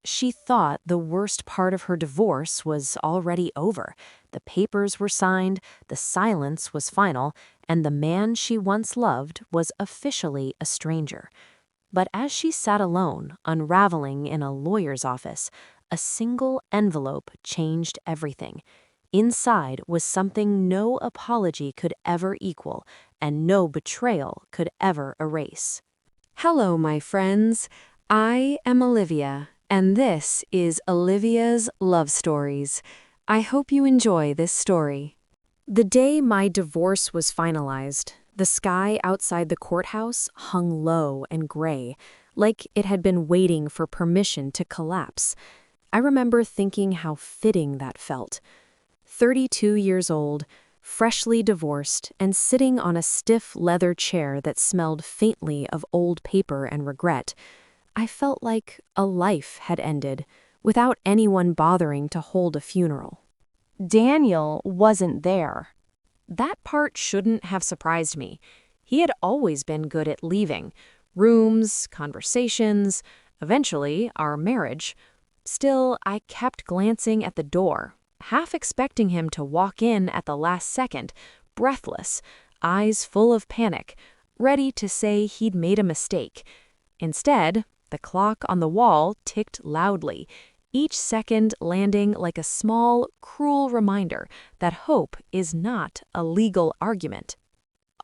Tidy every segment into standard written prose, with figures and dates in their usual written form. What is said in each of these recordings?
She thought the worst part of her divorce was already over. The papers were signed, the silence was final, and the man she once loved was officially a stranger. But as she sat alone, unraveling in a lawyer's office, a single envelope changed everything. Inside was something no apology could ever equal, and no betrayal could ever erase. Hello, my friends. I am Olivia, and this is Olivia's Love Stories. I hope you enjoy this story. The day my divorce was finalized, the sky outside the courthouse hung low and gray, like it had been waiting for permission to collapse. I remember thinking how fitting that felt. 32 years old, freshly divorced, and sitting on a stiff leather chair that smelled faintly of old paper and regret, I felt like a life had ended, without anyone bothering to hold a funeral. Daniel wasn't there. That part shouldn't have surprised me. He had always been good at leaving. Rooms, conversations, eventually our marriage. Still, I kept glancing at the door, half expecting him to walk in at the last second, breathless, eyes full of panic, ready to say he'd made a mistake. Instead, the clock on the wall ticked loudly, each second landing like a small, cruel reminder that hope is not a legal argument.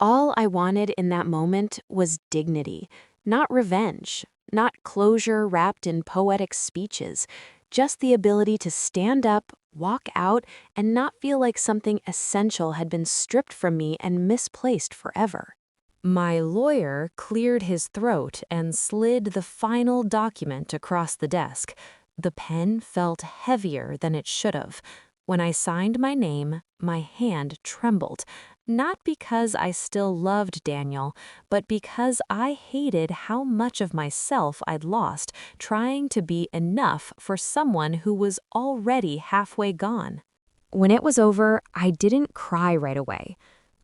All I wanted in that moment was dignity, not revenge, not closure wrapped in poetic speeches, just the ability to stand up, walk out, and not feel like something essential had been stripped from me and misplaced forever. My lawyer cleared his throat and slid the final document across the desk. The pen felt heavier than it should have. When I signed my name, my hand trembled, not because I still loved Daniel, but because I hated how much of myself I'd lost trying to be enough for someone who was already halfway gone. When it was over, I didn't cry right away.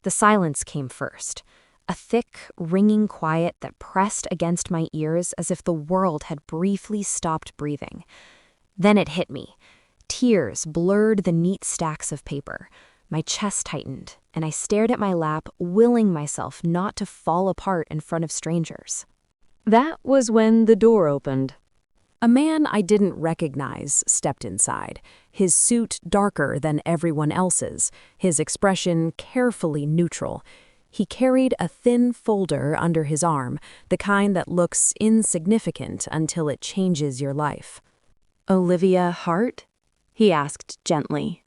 The silence came first. A thick, ringing quiet that pressed against my ears as if the world had briefly stopped breathing. Then it hit me. Tears blurred the neat stacks of paper. My chest tightened, and I stared at my lap, willing myself not to fall apart in front of strangers. That was when the door opened. A man I didn't recognize stepped inside, his suit darker than everyone else's, his expression carefully neutral. He carried a thin folder under his arm, the kind that looks insignificant until it changes your life. "Olivia Hart?" he asked gently.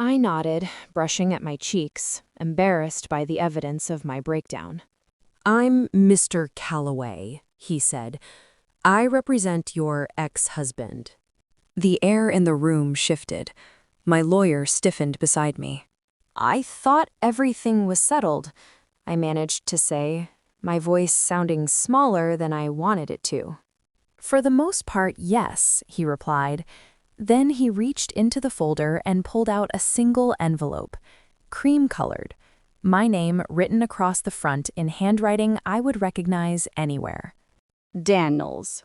I nodded, brushing at my cheeks, embarrassed by the evidence of my breakdown. "I'm Mr. Calloway," he said. "I represent your ex-husband." The air in the room shifted. My lawyer stiffened beside me. "I thought everything was settled," I managed to say, my voice sounding smaller than I wanted it to. "For the most part, yes," he replied. Then he reached into the folder and pulled out a single envelope, cream-colored, my name written across the front in handwriting I would recognize anywhere. Daniels.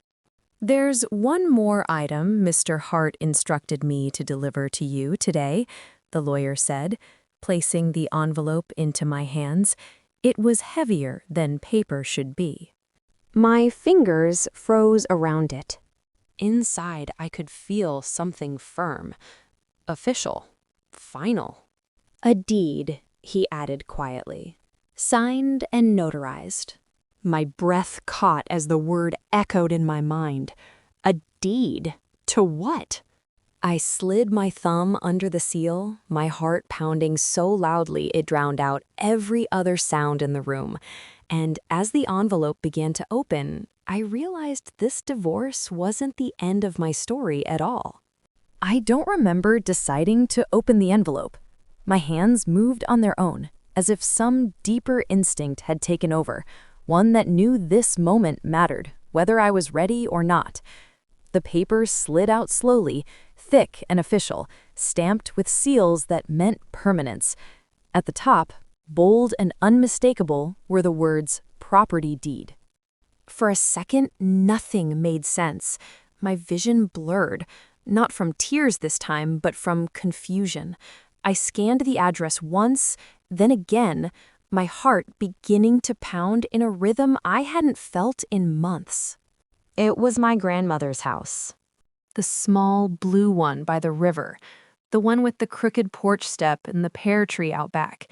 "There's one more item Mr. Hart instructed me to deliver to you today," the lawyer said, placing the envelope into my hands. It was heavier than paper should be. My fingers froze around it. Inside, I could feel something firm, official, final. "A deed," he added quietly, "signed and notarized." My breath caught as the word echoed in my mind. A deed? To what? I slid my thumb under the seal, my heart pounding so loudly it drowned out every other sound in the room. And as the envelope began to open, I realized this divorce wasn't the end of my story at all. I don't remember deciding to open the envelope. My hands moved on their own, as if some deeper instinct had taken over, one that knew this moment mattered, whether I was ready or not. The paper slid out slowly, thick and official, stamped with seals that meant permanence. At the top, bold and unmistakable, were the words "property deed." For a second, nothing made sense. my vision blurred, not from tears this time, but from confusion. I scanned the address once, then again, my heart beginning to pound in a rhythm I hadn't felt in months. It was my grandmother's house. The small blue one by the river, the one with the crooked porch step and the pear tree out back,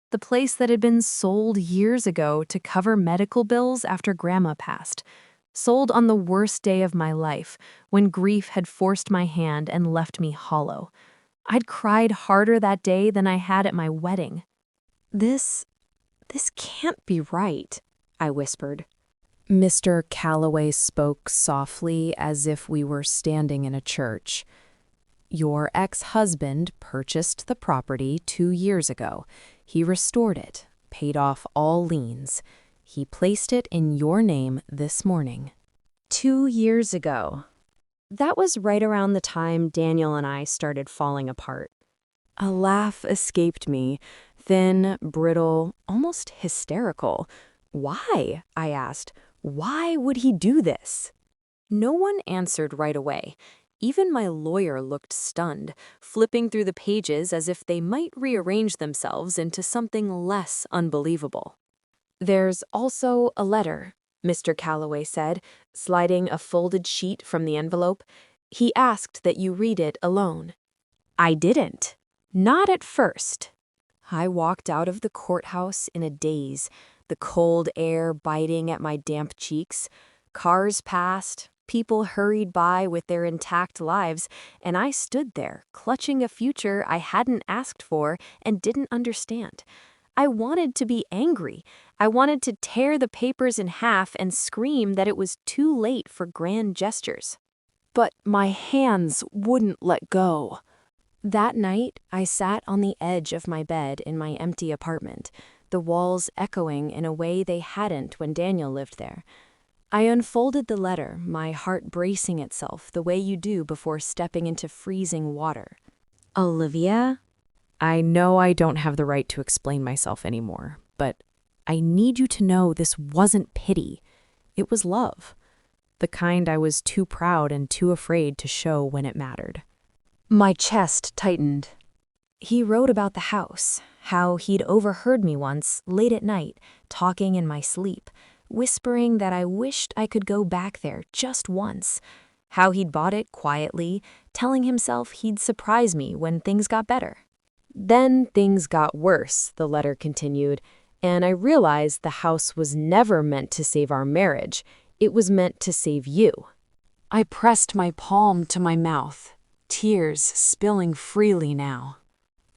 the place that had been sold years ago to cover medical bills after Grandma passed. Sold on the worst day of my life, when grief had forced my hand and left me hollow. I'd cried harder that day than I had at my wedding. This can't be right, I whispered. Mr. Calloway spoke softly as if we were standing in a church. Your ex-husband purchased the property 2 years ago. He restored it, paid off all liens. He placed it in your name this morning. 2 years ago. That was right around the time Daniel and I started falling apart. A laugh escaped me, thin, brittle, almost hysterical. Why? I asked. Why would he do this? No one answered right away. Even my lawyer looked stunned, flipping through the pages as if they might rearrange themselves into something less unbelievable. There's also a letter, Mr. Calloway said, sliding a folded sheet from the envelope. He asked that you read it alone. I didn't. Not at first. I walked out of the courthouse in a daze, the cold air biting at my damp cheeks. Cars passed, people hurried by with their intact lives, and I stood there, clutching a future I hadn't asked for and didn't understand. I wanted to be angry. I wanted to tear the papers in half and scream that it was too late for grand gestures. But my hands wouldn't let go. That night, I sat on the edge of my bed in my empty apartment, the walls echoing in a way they hadn't when Daniel lived there. I unfolded the letter, my heart bracing itself the way you do before stepping into freezing water. Olivia? I know I don't have the right to explain myself anymore, but I need you to know this wasn't pity. It was love. The kind I was too proud and too afraid to show when it mattered. My chest tightened. He wrote about the house, how he'd overheard me once, late at night, talking in my sleep, whispering that I wished I could go back there just once, how he'd bought it quietly, telling himself he'd surprise me when things got better. Then things got worse, the letter continued, and I realized the house was never meant to save our marriage. It was meant to save you. I pressed my palm to my mouth, tears spilling freely now.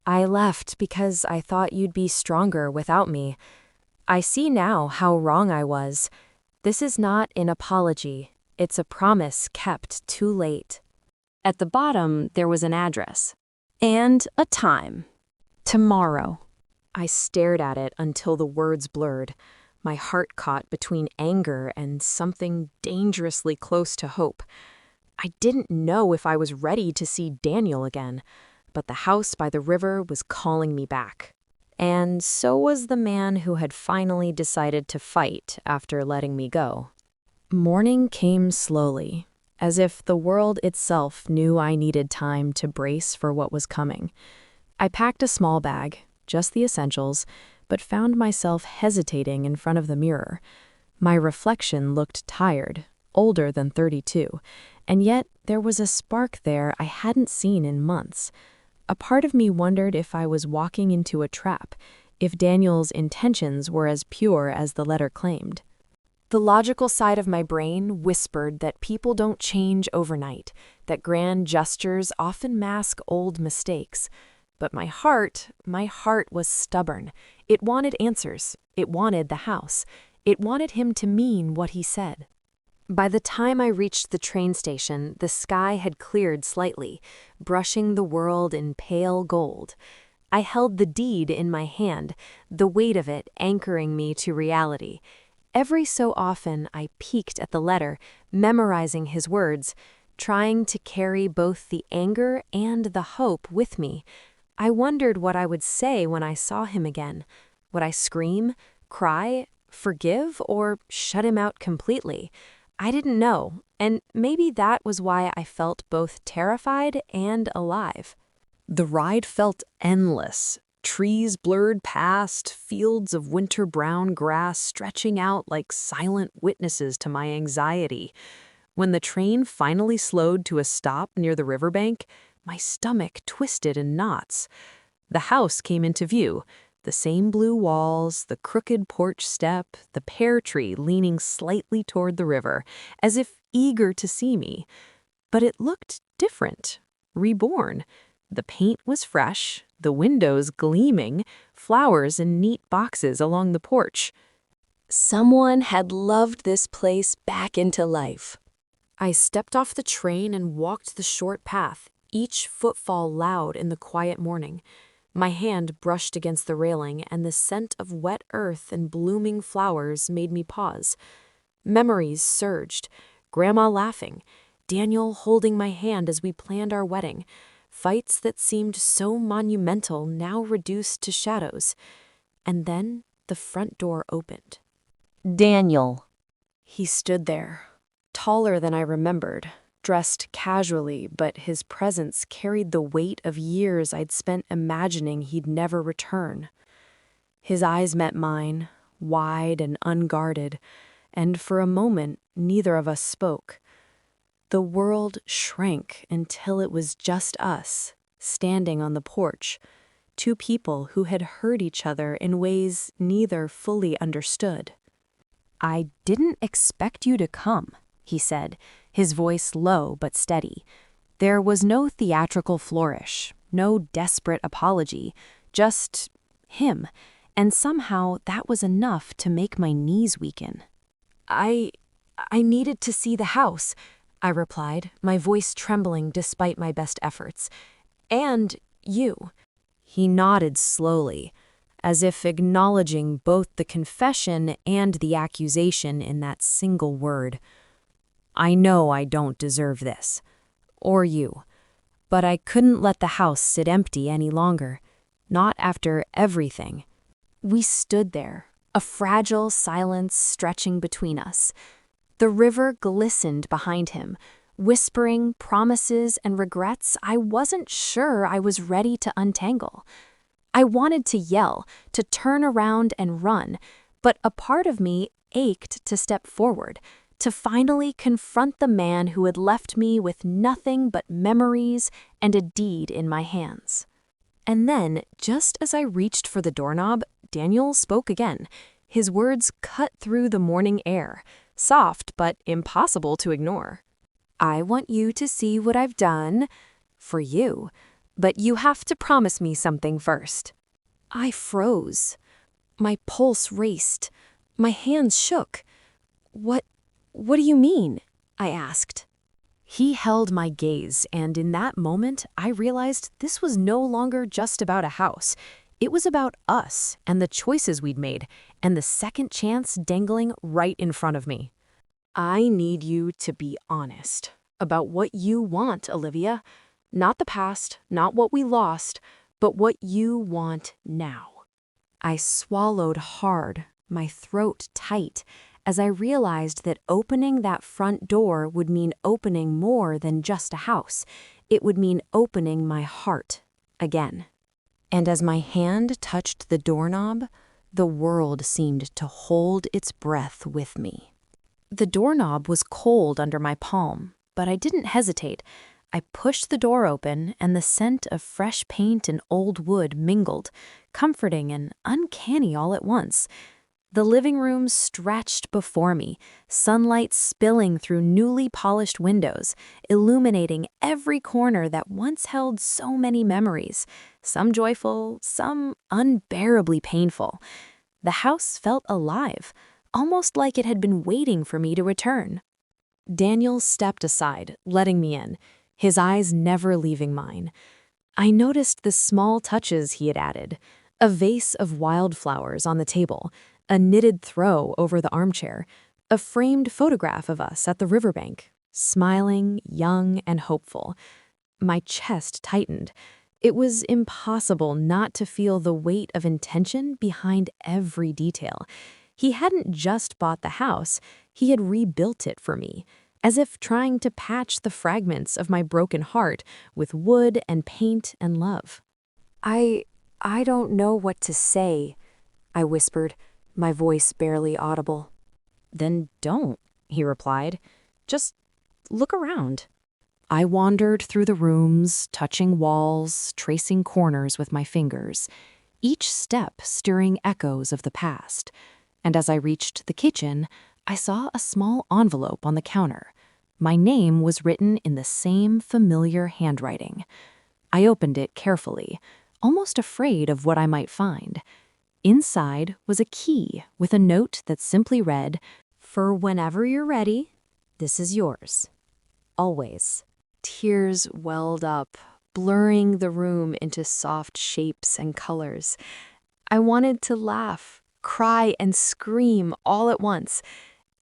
I left because I thought you'd be stronger without me. I see now how wrong I was. This is not an apology. It's a promise kept too late. At the bottom, there was an address. And a time. Tomorrow. I stared at it until the words blurred. My heart caught between anger and something dangerously close to hope. I didn't know if I was ready to see Daniel again, but the house by the river was calling me back. And so was the man who had finally decided to fight after letting me go. Morning came slowly, as if the world itself knew I needed time to brace for what was coming. I packed a small bag, just the essentials, but found myself hesitating in front of the mirror. My reflection looked tired, older than 32, and yet there was a spark there I hadn't seen in months. A part of me wondered if I was walking into a trap, if Daniel's intentions were as pure as the letter claimed. The logical side of my brain whispered that people don't change overnight, that grand gestures often mask old mistakes. But my heart was stubborn. It wanted answers. It wanted the house. It wanted him to mean what he said. By the time I reached the train station, the sky had cleared slightly, brushing the world in pale gold. I held the deed in my hand, the weight of it anchoring me to reality. Every so often I peeked at the letter, memorizing his words, trying to carry both the anger and the hope with me. I wondered what I would say when I saw him again. Would I scream, cry, forgive, or shut him out completely? I didn't know, and maybe that was why I felt both terrified and alive. The ride felt endless. Trees blurred past, fields of winter brown grass stretching out like silent witnesses to my anxiety. When the train finally slowed to a stop near the riverbank, my stomach twisted in knots. The house came into view. The same blue walls, the crooked porch step, the pear tree leaning slightly toward the river, as if eager to see me. But it looked different, reborn. The paint was fresh, the windows gleaming, flowers in neat boxes along the porch. Someone had loved this place back into life. I stepped off the train and walked the short path, each footfall loud in the quiet morning. My hand brushed against the railing, and the scent of wet earth and blooming flowers made me pause. Memories surged. Grandma laughing, Daniel holding my hand as we planned our wedding, fights that seemed so monumental now reduced to shadows. And then the front door opened. Daniel. He stood there, taller than I remembered, dressed casually, but his presence carried the weight of years I'd spent imagining he'd never return. His eyes met mine, wide and unguarded, and for a moment neither of us spoke. The world shrank until it was just us, standing on the porch, two people who had hurt each other in ways neither fully understood. "I didn't expect you to come," he said, his voice low but steady. There was no theatrical flourish, no desperate apology, just him, and somehow that was enough to make my knees weaken. I needed to see the house," I replied, my voice trembling despite my best efforts. "And you." He nodded slowly, as if acknowledging both the confession and the accusation in that single word. "I know I don't deserve this, or you, but I couldn't let the house sit empty any longer, not after everything." We stood there, a fragile silence stretching between us. The river glistened behind him, whispering promises and regrets I wasn't sure I was ready to untangle. I wanted to yell, to turn around and run, but a part of me ached to step forward, to finally confront the man who had left me with nothing but memories and a deed in my hands. And then, just as I reached for the doorknob, Daniel spoke again. His words cut through the morning air, soft but impossible to ignore. "I want you to see what I've done for you, but you have to promise me something first." I froze. My pulse raced. My hands shook. What do you mean?" I asked. He held my gaze, and in that moment, I realized this was no longer just about a house. It was about us and the choices we'd made, and the second chance dangling right in front of me. "I need you to be honest about what you want, Olivia. Not the past, not what we lost, but what you want now." I swallowed hard, my throat tight, as I realized that opening that front door would mean opening more than just a house. It would mean opening my heart again. And as my hand touched the doorknob, the world seemed to hold its breath with me. The doorknob was cold under my palm, but I didn't hesitate. I pushed the door open, and the scent of fresh paint and old wood mingled, comforting and uncanny all at once. The living room stretched before me, sunlight spilling through newly polished windows, illuminating every corner that once held so many memories, some joyful, some unbearably painful. The house felt alive, almost like it had been waiting for me to return. Daniel stepped aside, letting me in, his eyes never leaving mine. I noticed the small touches he had added: a vase of wildflowers on the table, a knitted throw over the armchair, a framed photograph of us at the riverbank, smiling, young, and hopeful. My chest tightened. It was impossible not to feel the weight of intention behind every detail. He hadn't just bought the house, he had rebuilt it for me, as if trying to patch the fragments of my broken heart with wood and paint and love. I don't know what to say, I whispered, my voice barely audible. Then don't, he replied. Just look around. I wandered through the rooms, touching walls, tracing corners with my fingers, each step stirring echoes of the past. And as I reached the kitchen, I saw a small envelope on the counter. My name was written in the same familiar handwriting. I opened it carefully, almost afraid of what I might find. Inside was a key with a note that simply read, "For whenever you're ready, this is yours. Always." Tears welled up, blurring the room into soft shapes and colors. I wanted to laugh, cry, and scream all at once.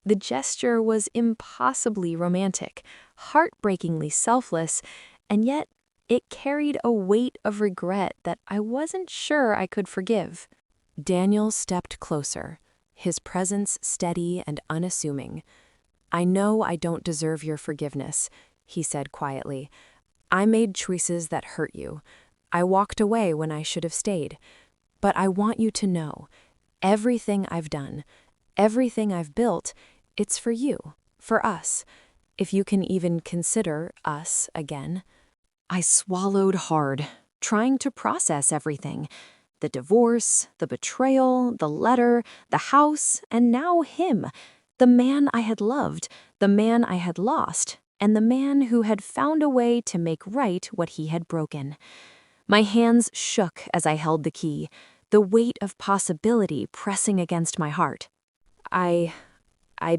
The gesture was impossibly romantic, heartbreakingly selfless, and yet it carried a weight of regret that I wasn't sure I could forgive. Daniel stepped closer, his presence steady and unassuming. "I know I don't deserve your forgiveness," he said quietly. "I made choices that hurt you. I walked away when I should have stayed. But I want you to know, everything I've done, everything I've built, it's for you, for us, if you can even consider us again." I swallowed hard, trying to process everything. The divorce, the betrayal, the letter, the house, and now him. The man I had loved, the man I had lost, and the man who had found a way to make right what he had broken. My hands shook as I held the key, the weight of possibility pressing against my heart. I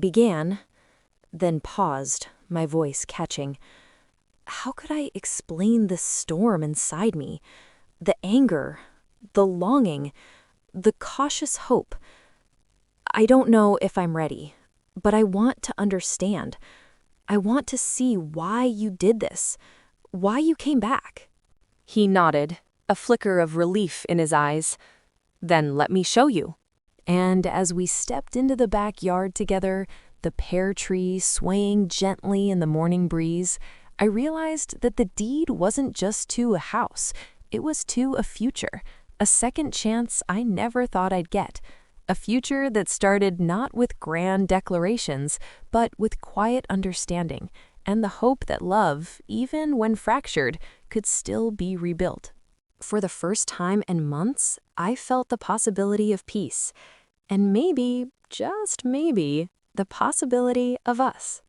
began, then paused, my voice catching. How could I explain the storm inside me? The anger, the longing, the cautious hope. I don't know if I'm ready, but I want to understand. I want to see why you did this, why you came back. He nodded, a flicker of relief in his eyes. "Then let me show you." And as we stepped into the backyard together, the pear tree swaying gently in the morning breeze, I realized that the deed wasn't just to a house, it was to a future, a second chance I never thought I'd get. A future that started not with grand declarations, but with quiet understanding and the hope that love, even when fractured, could still be rebuilt. For the first time in months, I felt the possibility of peace, and maybe, just maybe, the possibility of us.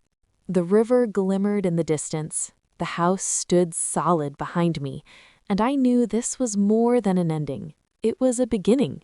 The river glimmered in the distance, the house stood solid behind me, and I knew this was more than an ending. It was a beginning.